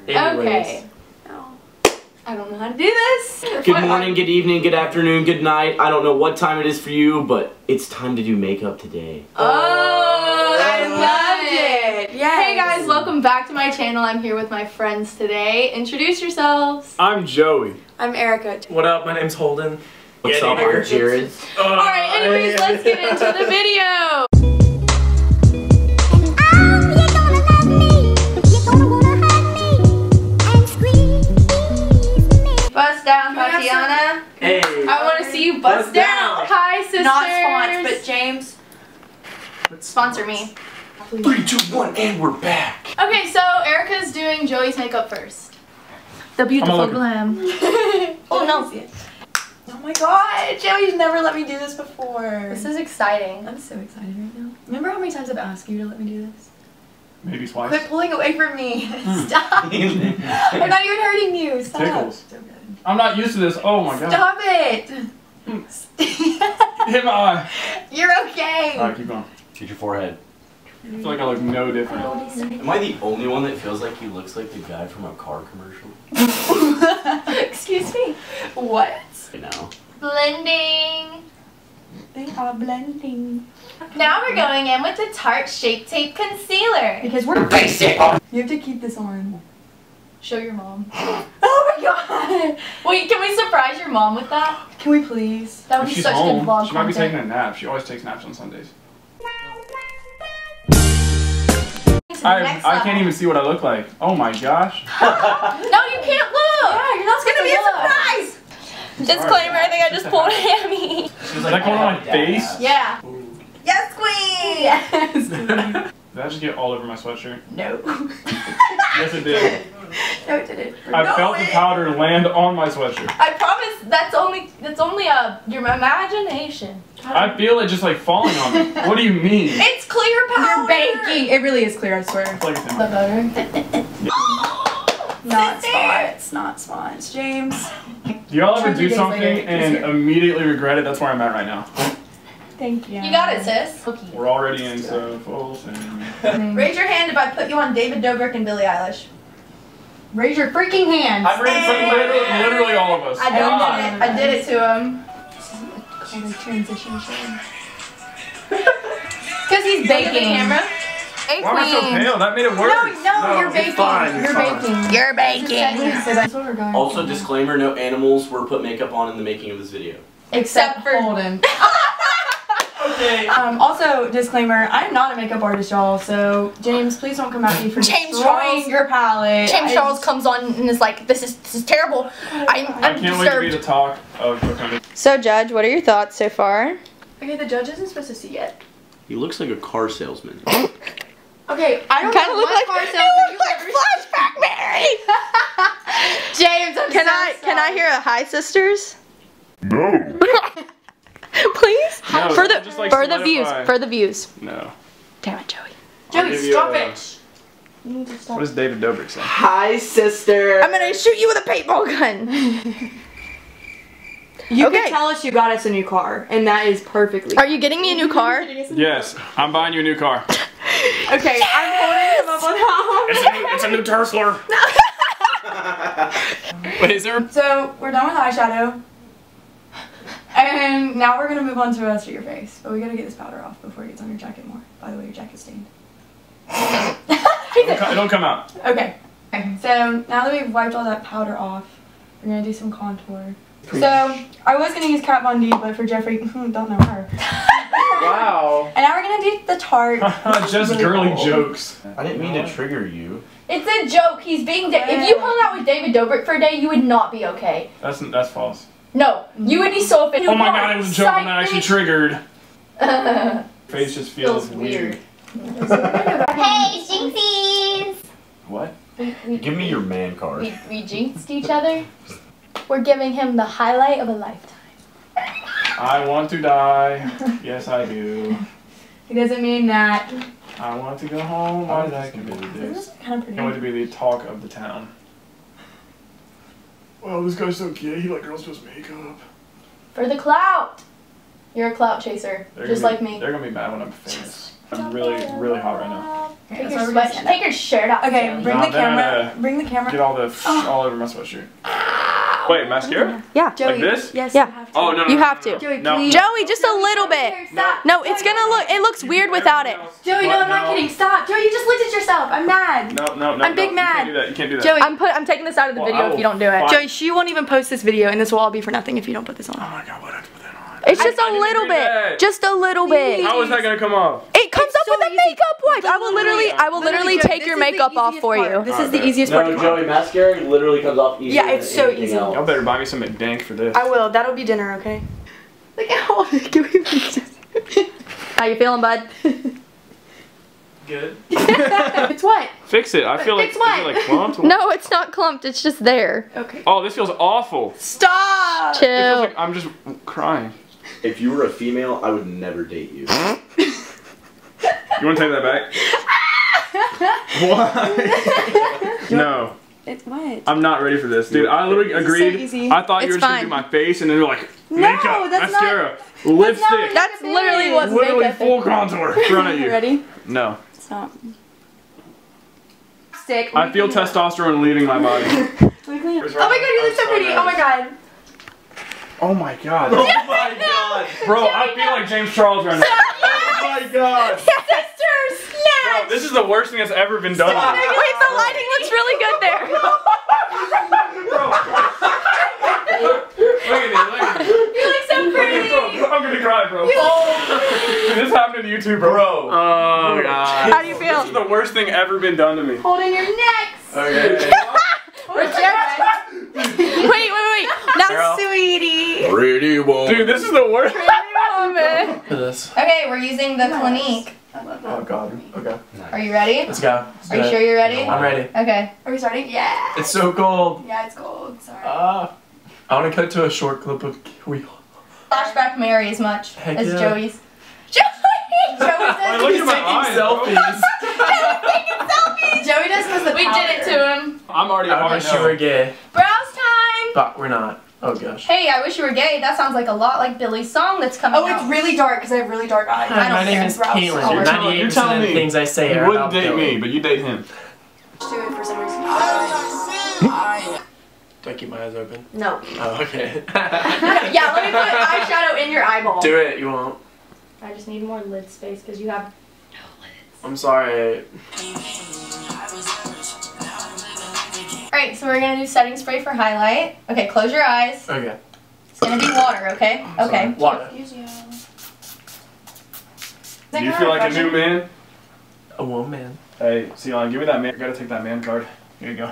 Anyways. Okay. I don't know how to do this. Good morning, good evening, good afternoon, good night. I don't know what time it is for you, but it's time to do makeup today. Oh, I loved it. Yes. Hey guys, welcome back to my channel. I'm here with my friends today. Introduce yourselves. I'm Joey. I'm Erica. What up? My name's Holden. What's up, I'm Jared. Alright, anyways, let's get into the video. Bust down, Tatiana. Hey. I want to see you bust down. Hi, sisters. Not sponsored, but James. Sponsor me. 3, 2, 1, and we're back. Okay, so Erica's doing Joey's makeup first. The beautiful glam. Oh no. Oh my god, Joey's never let me do this before. This is exciting. I'm so excited right now. Remember how many times I've asked you to let me do this? Maybe twice. Quit pulling away from me. Stop. I'm not even hurting you. Stop. Tickles. So good. I'm not used to this. Oh my god. Stop it. Hit my eye. You're okay. Alright, keep going. Hit your forehead. I feel like I look no different. Am I the only one that feels like he looks like the guy from a car commercial? Excuse me. What? I know. Blending. They are blending. Now we're going in with the Tarte Shape Tape Concealer. Because we're basic. You have to keep this on. Show your mom. Oh my god. Wait, can we surprise your mom with that? Can we please? That would If be she's such home, good vlog she might be content. taking a nap. She always takes naps on Sundays. I can't even see what I look like. Oh my gosh. No, you can't look. Yeah, you're not gonna be a surprise. Disclaimer, I think I just pulled a hammy. Is that going on my face? Yeah. Yes, queen. Yes. Did that just get all over my sweatshirt? No. Yes, it did. No, it didn't. I felt the powder land on my sweatshirt. I promise that's only your imagination. I feel it just like falling on me. What do you mean? It's clear powder. You're baking. It really is clear, I swear. It's like it's in The my butter. Not spots. Not spots. James. Do y'all ever 2 do days something later, and immediately regret it? That's where I'm at right now. Thank you. You got it, sis. We're already in, so full thing. Raise your hand if I put you on David Dobrik and Billie Eilish. Raise your freaking hands. I've read literally all of us. I did it to him. Called a transition show. Because he's baking. Camera. Hey, Why am I so pale? That made it worse. No, you're baking. fine, it's You're fine. baking. You're baking. So that's what we're going. Also, disclaimer, no animals were put makeup on in the making of this video. Except for Holden. Okay. Also, disclaimer, I'm not a makeup artist, y'all, so James, please don't come at me for James destroying Charles. your palette. James Charles comes on and is like, this is terrible. I I'm can't wait to be disturbed. the talk of the country. So, Judge, what are your thoughts so far? Okay, the judge isn't supposed to see it. He looks like a car salesman. Okay, I don't Kind know of look what like car salesman you ever Flashback Mary. James, I'm Can so I sorry. hear a hi, sisters? No. Please. No, for the just, like, for the views. solidify. For the views. No. Damn it, Joey. I'll Joey, give you stop a- it. You need to stop. What does David Dobrik say? Hi, sister. I'm gonna shoot you with a paintball gun. You Okay. can tell us you got us a new car, and that is perfectly. Are you getting me a new car? Yes, I'm buying you a new car. Okay, I'm holding him up on how. It's a new Tesla. Wait, is there? So we're done with eyeshadow, and now we're gonna move on to the rest of your face. But we gotta get this powder off before it gets on your jacket more. By the way, your jacket's stained. It'll come out. Okay. So now that we've wiped all that powder off, we're gonna do some contour. So I was gonna use Kat Von D, but for Jeffrey, don't know her. Wow. And now we're gonna do the Tarte. Just Really girly cool. jokes. I didn't mean to trigger you. It's a joke. He's being. If you hung out with David Dobrik for a day, you would not be okay. That's false. No, you would be so offended. Oh my god, it was a joke and that actually triggered. Feels Face just feels weird. Hey, Jinxies! What? Give me your man card. We jinxed each other. We're giving him the highlight of a lifetime. I want to die. Yes, I do. He doesn't mean that. I want to go home. I like to do This this. is kind of Can't wait pretty. to be the talk of the town. Well, this guy's so gay. He let girls do his makeup. For the clout. You're a clout chaser, just like me. They're gonna be mad when I'm famous. I'm really hot right now. Take your shirt off. Okay, bring No, the camera. Bring the camera. Get all the all over my sweatshirt. Wait, mascara? Yeah. Joey, Like this? Yes. Yeah. You have to. Oh no. You have to. Joey, No. please. Joey, just a little bit. Stop. No, it's gonna look. It looks weird without it. Joey, no, I'm not kidding. Stop. Joey, you just looked at yourself. I'm mad. No. I'm big mad. You can't do that. Joey, I'm taking this out of the Well, video if you don't do it. Fine. Joey, she won't even post this video, and this will all be for nothing if you don't put this Oh on. my god, what did I put that on? It's just I a didn't little do bit. that. Just a little bit. How is that gonna come off? It comes It's up so with a easy. makeup wipe. I will Literally, literally Joey, take this your is the makeup off easiest for part. you. This is the easiest part. No, Joey, mascara literally comes off easier. Yeah, it's than so anything easy. else. Y'all better buy me something dank for this. I will. That'll be dinner, okay? Look how How you feeling, bud? Good. It's what? Fix it. I feel like, Fix what? is it like clumped? No, it's not clumped. It's just there. Okay. Oh, this feels awful. Stop! It feels Chill. like I'm just crying. If you were a female, I would never date you. You want to take that back? Why? No. It's what? I'm not ready for this, dude. I literally agreed. easy. I thought you It's were just gonna fine. do my face, and then you're like No, makeup, that's not- mascara, lipstick, That's literally what's literally makeup. full contour in front of you. Ready? No. Stop. Stick. I feel testosterone leaving my body. Oh my god, you look so pretty. Oh my god. Oh my god. Oh my god! Bro, I feel like James Charles right now. Oh my god! Sisters, Bro, this is the worst thing that's ever been done. Stop. to me. Wait, the lighting looks really good there. Look at me. You look so pretty. Bro, I'm gonna cry, bro. This happened to you too, bro. Oh god. How do you This feel? is the worst thing ever been done to me. Holding your necks. Okay. Reject. Wait. Now, Sweetie. Pretty woman. Dude, this is the worst. woman. This. Okay, we're using the Clinique. Oh god. Okay. Are you ready? Let's go. Are you sure you're ready? I'm ready. Okay. Are we starting? Yeah. It's so cold. Yeah, it's cold. Sorry. I want to cut to a short clip of we. Flashback Mary as much Heck as yeah. Joey's. Joey! Joey Look does at my eyes, bro. selfies. Joey does because the We did it to him. I'm already I hard. wish you were gay, Browse time! but we're not. Oh gosh. Hey, I wish you were gay. That sounds like a lot like Billy's song that's coming Oh, out. it's really dark because I have really dark eyes. I don't My name care. is Browse. Caitlin. Oh, You're telling- you're 98% telling of the me things I say You are wouldn't about date Billy. me, but you date him. Just do it for some reason. Do I keep my eyes open? No. Oh, okay. Yeah, let me put eyeshadow in your eyeball. Do it, you won't. I just need more lid space because you have no lids. I'm sorry. Alright, so we're gonna do setting spray for highlight. Okay, close your eyes. Okay. It's gonna be water, okay? Okay. Water. Do you feel like a new man? A woman. Hey, Ceylon, give me that man. I gotta take that man card. Here you go.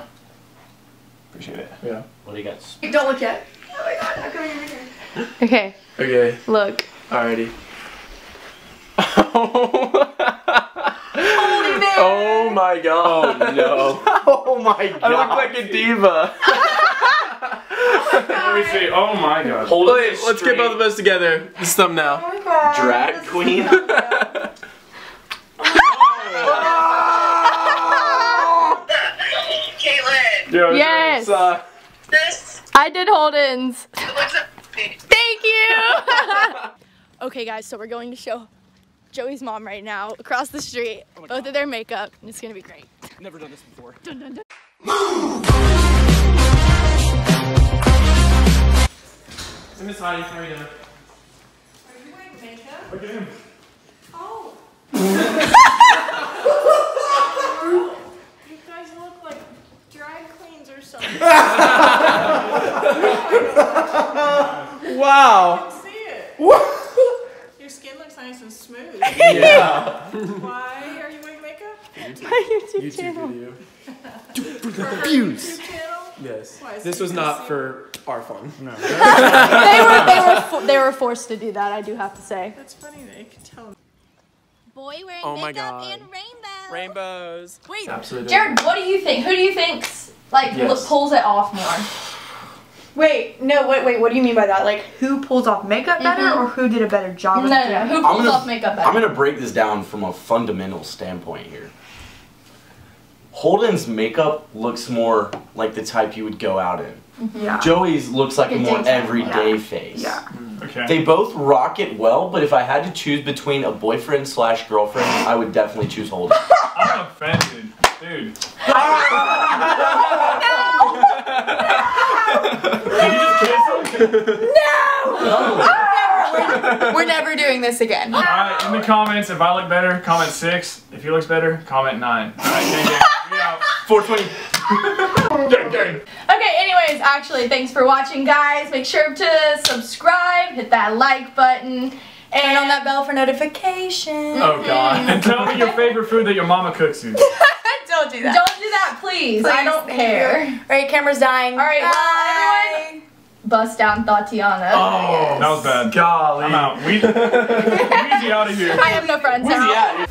Appreciate it. Yeah. What do you got? Don't look yet. Oh my god, I'm coming over here. Okay, Okay. look. Alrighty. Holy man. Oh my god. Oh no. Oh my god. I look like a diva. Let me see. Oh my god. Hold Wait, it let's get straight. both of us together. This thumbnail. Oh my god. Drag This is queen. so Caitlin, Yo, Yes. this I did hold-ins. looks amazing. Thank you. Okay, guys, so we're going to show Joey's mom right now across the street. Both of their makeup, and it's gonna be great. Never done this before. Dun, dun, dun. Miss Heidi, how are you doing? Look at him. You guys look like drag queens or something. Wow. See it. Your skin looks nice and smooth. Yeah. Why are you wearing makeup? My YouTube channel. video. For her YouTube channel? Yes. Why, so This you was can not see- for our fun. No. They were forced to do that, I do have to say. That's funny, they can tell. Boy wearing Oh my makeup God. and rainbow. Rainbows. Wait, Absolutely. Jared, what do you think? Who do you think's like Yes. pulls it off more? Wait, no, wait, what do you mean by that? Like, who pulls off makeup better or who did a better job No, of no, no. it? Who pulls off makeup better? I'm gonna break this down from a fundamental standpoint here. Holden's makeup looks more like the type you would go out in. Yeah. Joey's looks like a more daytime, everyday yeah. face. Yeah. Okay. They both rock it well, but if I had to choose between a boyfriend/girlfriend, I would definitely choose Holden. I'm offended, dude. Did you just kiss him? We're never doing this again. Alright, in the comments, if I look better, comment 6. If he looks better, comment 9. Alright, gang. We out. 420. Okay, anyways, actually, thanks for watching, guys. Make sure to subscribe, hit that like button, and on that bell for notifications. Oh god. And tell me your favorite food that your mama cooks you. Don't do that. Don't do that, please. I don't Thank care. you. Alright, camera's dying. Alright, well, everyone, bust down Tatiana. Oh, that was bad. Golly. I'm out. Weezy out of here. I have no friends now. Where's he at?